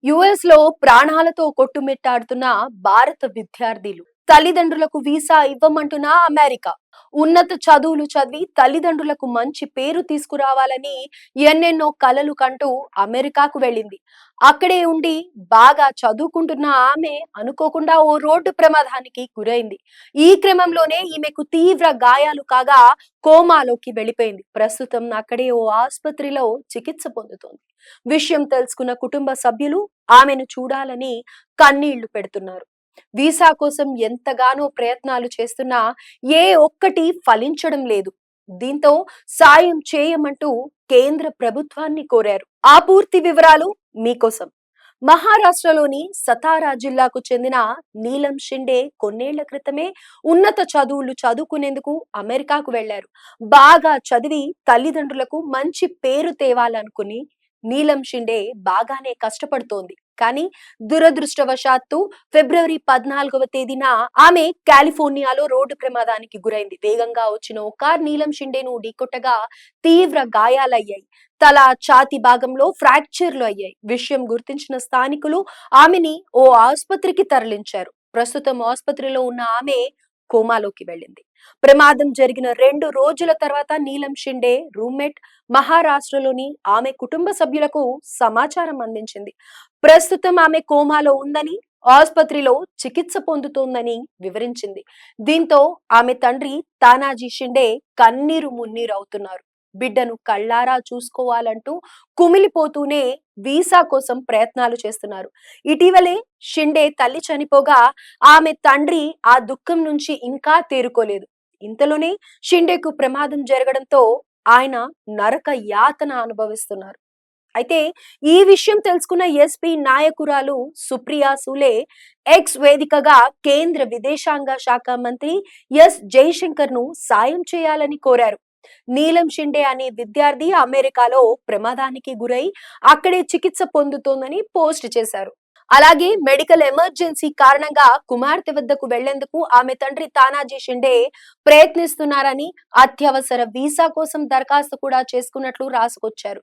US లో ప్రాణాలతో కొట్టుమిట్టాడుతున్న భారత విద్యార్థులు తల్లిదండ్రులకు వీసా ఇవ్వమంటున్న అమెరికా ఉన్నత చదువులు చదివి తల్లిదండ్రులకు మంచి పేరు తీసుకురావాలని ఎన్నెన్నో కలలు కంటూ అమెరికాకు వెళ్ళింది. అక్కడే ఉండి బాగా చదువుకుంటున్న ఆమె అనుకోకుండా ఓ రోడ్డు ప్రమాదానికి గురైంది. ఈ క్రమంలోనే ఈమెకు తీవ్ర గాయాలు కాగా కోమాలోకి వెళ్ళిపోయింది. ప్రస్తుతం అక్కడే ఓ ఆసుపత్రిలో చికిత్స పొందుతోంది. విషయం తెలుసుకున్న కుటుంబ సభ్యులు ఆమెను చూడాలని కన్నీళ్లు పెడుతున్నారు. వీసా కోసం ఎంతగానో ప్రయత్నాలు చేస్తున్నా ఏ ఒక్కటి ఫలించడం లేదు. దీంతో సాయం చేయమంటూ కేంద్ర ప్రభుత్వాన్ని కోరారు. ఆ పూర్తి వివరాలు మీకోసం. మహారాష్ట్రలోని సతారా జిల్లాకు చెందిన నీలం షిండే కొన్నేళ్ల క్రితమే ఉన్నత చదువులు చదువుకునేందుకు అమెరికాకు వెళ్లారు. బాగా చదివి తల్లిదండ్రులకు మంచి పేరు తేవాలనుకుని నీలం షిండే బాగానే కష్టపడుతోంది. కానీ దురదృష్టవశాత్తు ఫిబ్రవరి 14వ తేదీన ఆమె కాలిఫోర్నియాలో రోడ్డు ప్రమాదానికి గురైంది. వేగంగా వచ్చిన ఓ కార్ నీలం షిండేను ఢీకొట్టగా తీవ్ర గాయాలయ్యాయి. తల, ఛాతీ భాగంలో ఫ్రాక్చర్లు అయ్యాయి. విషయం గుర్తించిన స్థానికులు ఆమెని ఓ ఆసుపత్రికి తరలించారు. ప్రస్తుతం ఆసుపత్రిలో ఉన్న ఆమె కోమాలోకి వెళ్ళింది. ప్రమాదం జరిగిన 2 రోజుల తర్వాత నీలం షిండే రూమ్మేట్ మహారాష్ట్రలోని ఆమె కుటుంబ సభ్యులకు సమాచారం అందించింది. ప్రస్తుతం ఆమె కోమాలో ఉందని, ఆసుపత్రిలో చికిత్స పొందుతోందని వివరించింది. దీంతో ఆమె తండ్రి తానాజీ షిండే కన్నీరు మున్నీరవుతున్నారు. బిడ్డను కళ్ళారా చూసుకోవాలంటూ కుమిలిపోతూనే వీసా కోసం ప్రయత్నాలు చేస్తున్నారు. ఇటీవలే షిండే తల్లి చనిపోగా ఆమె తండ్రి ఆ దుఃఖం నుంచి ఇంకా తేరుకోలేదు. ఇంతలోనే షిండేకు ప్రమాదం జరగడంతో ఆయన నరక యాతన అనుభవిస్తున్నారు. అయితే ఈ విషయం తెలుసుకున్న ఎస్పీ నాయకురాలు సుప్రియా సూలే ఎక్స్ వేదికగా కేంద్ర విదేశాంగ శాఖ మంత్రి ఎస్ జైశంకర్ ను సాయం చేయాలని కోరారు. నీలం షిండే అనే విద్యార్థి అమెరికాలో ప్రమాదానికి గురై అక్కడే చికిత్స పొందుతోందని పోస్ట్ చేశారు. అలాగే మెడికల్ ఎమర్జెన్సీ కారణంగా కుమార్తె వద్దకు వెళ్లేందుకు ఆమె తండ్రి తానాజీ షిండే ప్రయత్నిస్తున్నారని, అత్యవసర వీసా కోసం దరఖాస్తు కూడా చేసుకున్నట్లు రాసుకొచ్చారు.